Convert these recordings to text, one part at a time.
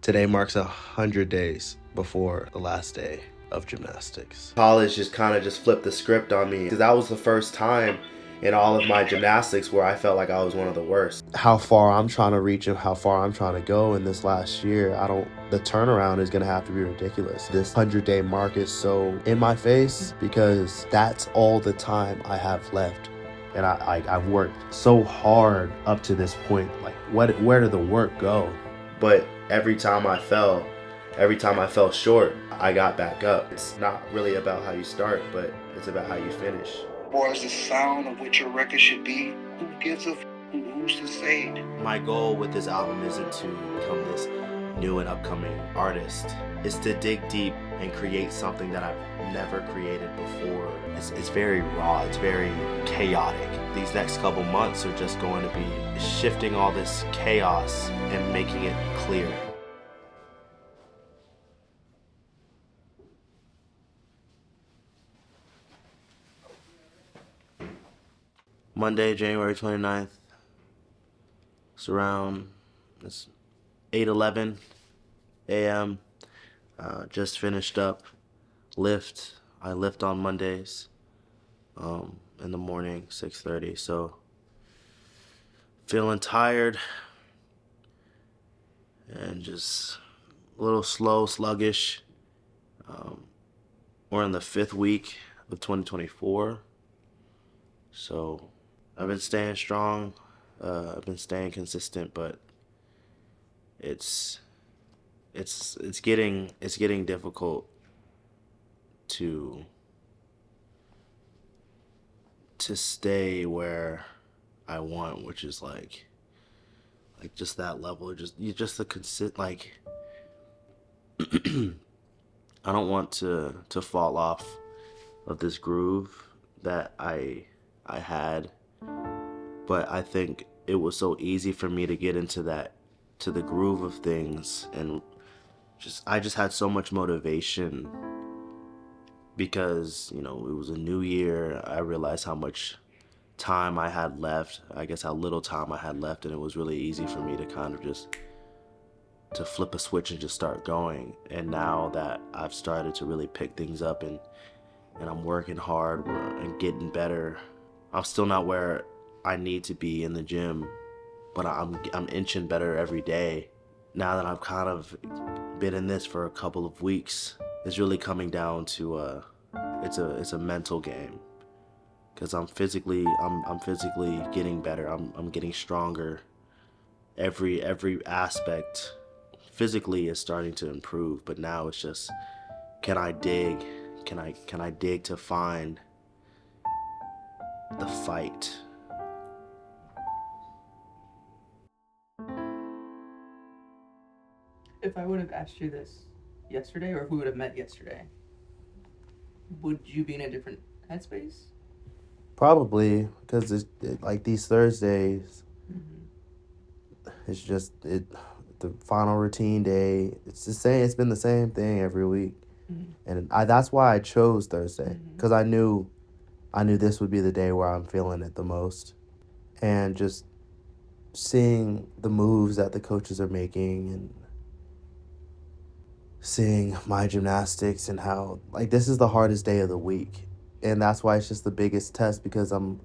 Today marks 100 days before the last day of gymnastics. College just kind of just flipped the script on me, because that was the first time in all of my gymnastics where I felt like I was one of the worst. How far I'm trying to reach and how far I'm trying to go in this last year, the turnaround is going to have to be ridiculous. This 100-day mark is so in my face because that's all the time I have left. And I've worked so hard up to this point. Like, where did the work go? But every time I fell short, I got back up. It's not really about how you start, but it's about how you finish. As far as the sound of what your record should be, who gives a who's to say? My goal with this album isn't to become this new and upcoming artist. It's to dig deep and create something that I've never created before. It's very raw, it's very chaotic. These next couple months are just going to be shifting all this chaos and making it clear. Monday, January 29th. It's 8:11 a.m. Just finished up lift. I lift on Mondays in the morning, 6:30. So feeling tired and just a little slow, sluggish. We're in the 5th week of 2024. So I've been staying strong. I've been staying consistent, but it's getting difficult to stay where I want, which is like just that level. Just the consist like I don't want to fall off of this groove that I had, but I think it was so easy for me to get into the groove of things, and I just had so much motivation because, it was a new year. I realized how much time I had left, I guess how little time I had left, and it was really easy for me to kind of just to flip a switch and just start going. And now that I've started to really pick things up and I'm working hard and getting better, I'm still not where I need to be in the gym, but I'm inching better every day. Now that I've kind of been in this for a couple of weeks, it's really coming down to it's a mental game, because I'm physically getting better. I'm getting stronger. Every aspect physically is starting to improve, but now it's just, can I dig? Can I dig to find the fight? If I would have asked you this yesterday, or if we would have met yesterday, would you be in a different headspace? Probably, because like these Thursdays, it's just the final routine day. It's the same. It's been the same thing every week, and that's why I chose Thursday, because I knew this would be the day where I'm feeling it the most, and just seeing the moves that the coaches are making and seeing my gymnastics and how, like, this is the hardest day of the week, and that's why it's just the biggest test, because I'm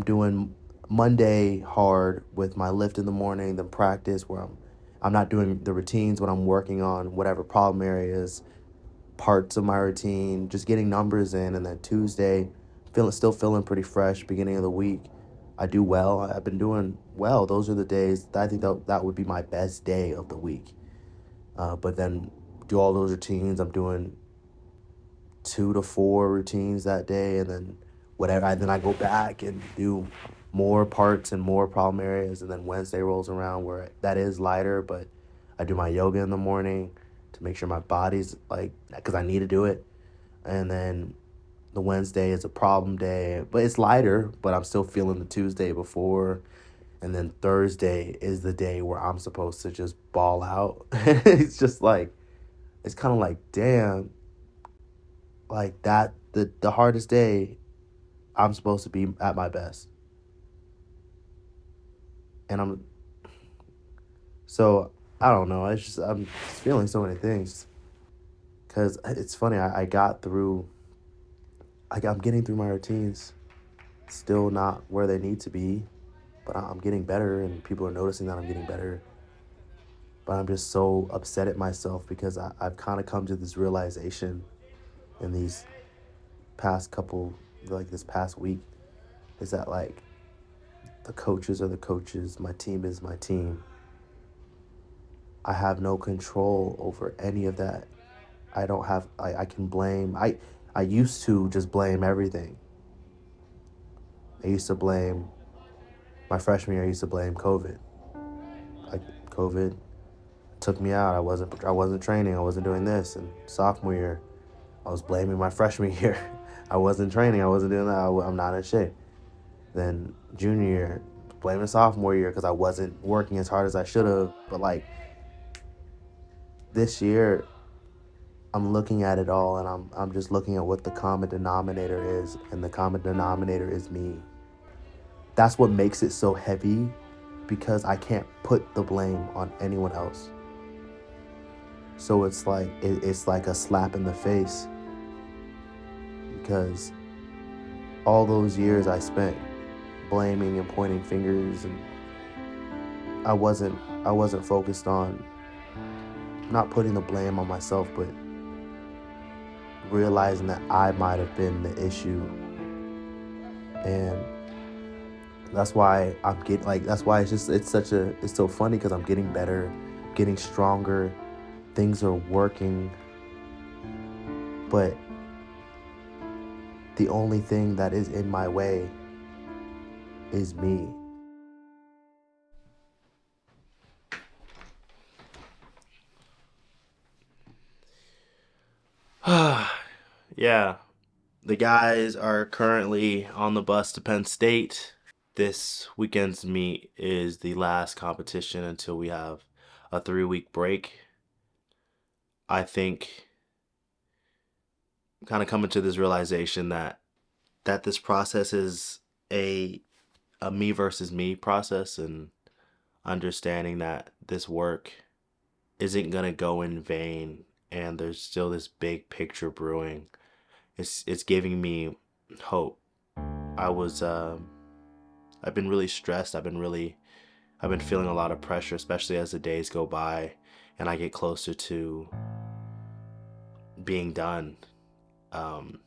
doing Monday hard with my lift in the morning, then practice where I'm not doing the routines when I'm working on whatever problem areas, parts of my routine, just getting numbers in. And then Tuesday, still feeling pretty fresh, beginning of the week. I do well. I've been doing well. Those are the days I think that would be my best day of the week. But then do all those routines. I'm doing 2 to 4 routines that day, and then whatever. Then I go back and do more parts and more problem areas, and then Wednesday rolls around where that is lighter, but I do my yoga in the morning to make sure my body's because I need to do it. And then the Wednesday is a problem day, but it's lighter, but I'm still feeling the Tuesday before. And then Thursday is the day where I'm supposed to just ball out. It's just it's kind of like, damn, like that, the hardest day, I'm supposed to be at my best. And so I don't know. It's just I'm just feeling so many things. Cause it's funny. I got through. I'm getting through my routines. Still not where they need to be, but I'm getting better, and people are noticing that I'm getting better. But I'm just so upset at myself because I've kind of come to this realization in these past couple, like this past week, is that like the coaches are the coaches, my team is my team. I have no control over any of that. I don't have, I can blame, I used to just blame everything. I used to blame, my freshman year, I used to blame COVID. Like COVID took me out. I wasn't training. I wasn't doing this. And sophomore year, I was blaming my freshman year. I wasn't training. I wasn't doing that. I'm not in shape. Then junior year, blaming sophomore year because I wasn't working as hard as I should have. But like this year, I'm looking at it all, and I'm just looking at what the common denominator is, and the common denominator is me. That's what makes it so heavy, because I can't put the blame on anyone else. So it's like a slap in the face, because all those years I spent blaming and pointing fingers, and I wasn't focused on not putting the blame on myself, but realizing that I might have been the issue. And that's why it's so funny, because I'm getting better, getting stronger, things are working, but the only thing that is in my way is me. Yeah, the guys are currently on the bus to Penn State. This weekend's meet is the last competition until we have a 3-week break. I think I'm kind of coming to this realization that this process is a me versus me process, and understanding that this work isn't gonna go in vain, and there's still this big picture brewing. It's giving me hope. I was I've been really stressed. I've been feeling a lot of pressure, especially as the days go by and I get closer to being done. Um,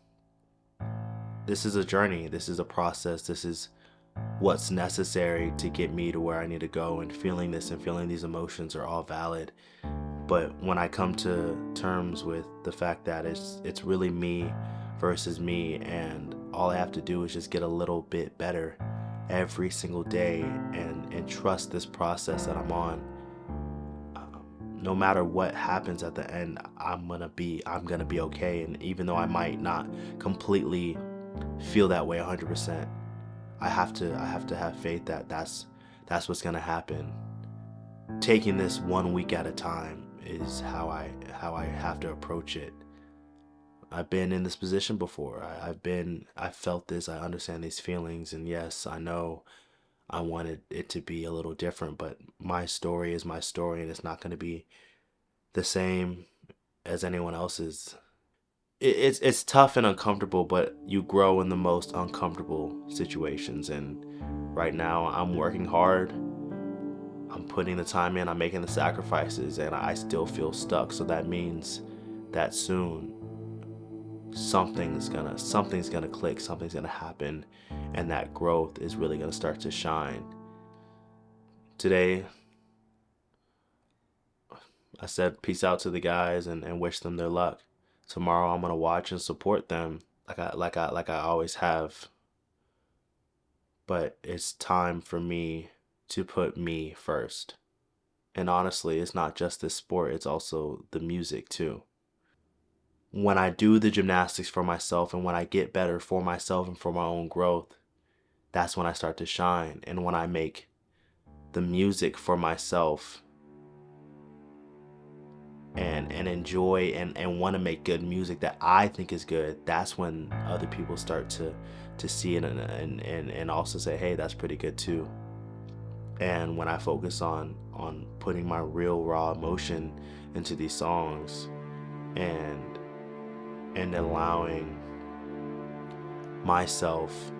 this is a journey. This is a process. This is what's necessary to get me to where I need to go. And feeling this and feeling these emotions are all valid. But when I come to terms with the fact that it's really me versus me, and all I have to do is just get a little bit better every single day, and trust this process that I'm on. No matter what happens at the end, I'm gonna be okay. And even though I might not completely feel that way 100%, I have to have faith that that's what's gonna happen. Taking this 1 week at a time is how I have to approach it. I've been in this position before. I've felt this. I understand these feelings, and yes, I know I wanted it to be a little different, but my story is my story, and it's not going to be the same as anyone else's. It's tough and uncomfortable, but you grow in the most uncomfortable situations. And right now, I'm working hard. I'm putting the time in. I'm making the sacrifices, and I still feel stuck. So that means that soon something's gonna click, something's gonna happen, and that growth is really gonna start to shine. Today, I said peace out to the guys, and wish them their luck. Tomorrow, I'm gonna watch and support them like I always have. But it's time for me to put me first. And honestly, it's not just this sport; it's also the music too. When I do the gymnastics for myself, and when I get better for myself and for my own growth, that's when I start to shine. And when I make the music for myself, and enjoy, and want to make good music that I think is good, that's when other people start to see it, and also say, hey, that's pretty good too. And when I focus on putting my real raw emotion into these songs, and allowing myself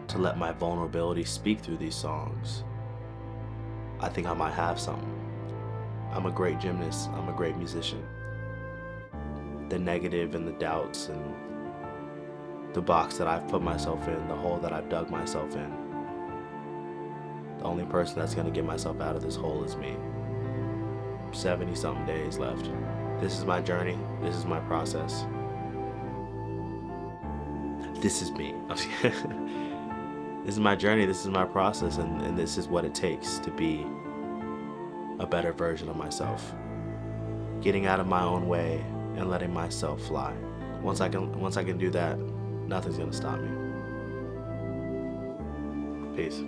to let my vulnerability speak through these songs, I think I might have something. I'm a great gymnast. I'm a great musician. The negative and the doubts and the box that I've put myself in, the hole that I've dug myself in, the only person that's going to get myself out of this hole is me. 70 something days left. This is my journey. This is my process. This is me. This is my journey. This is my process. And this is what it takes to be a better version of myself. Getting out of my own way and letting myself fly. Once I can do that, nothing's gonna stop me. Peace.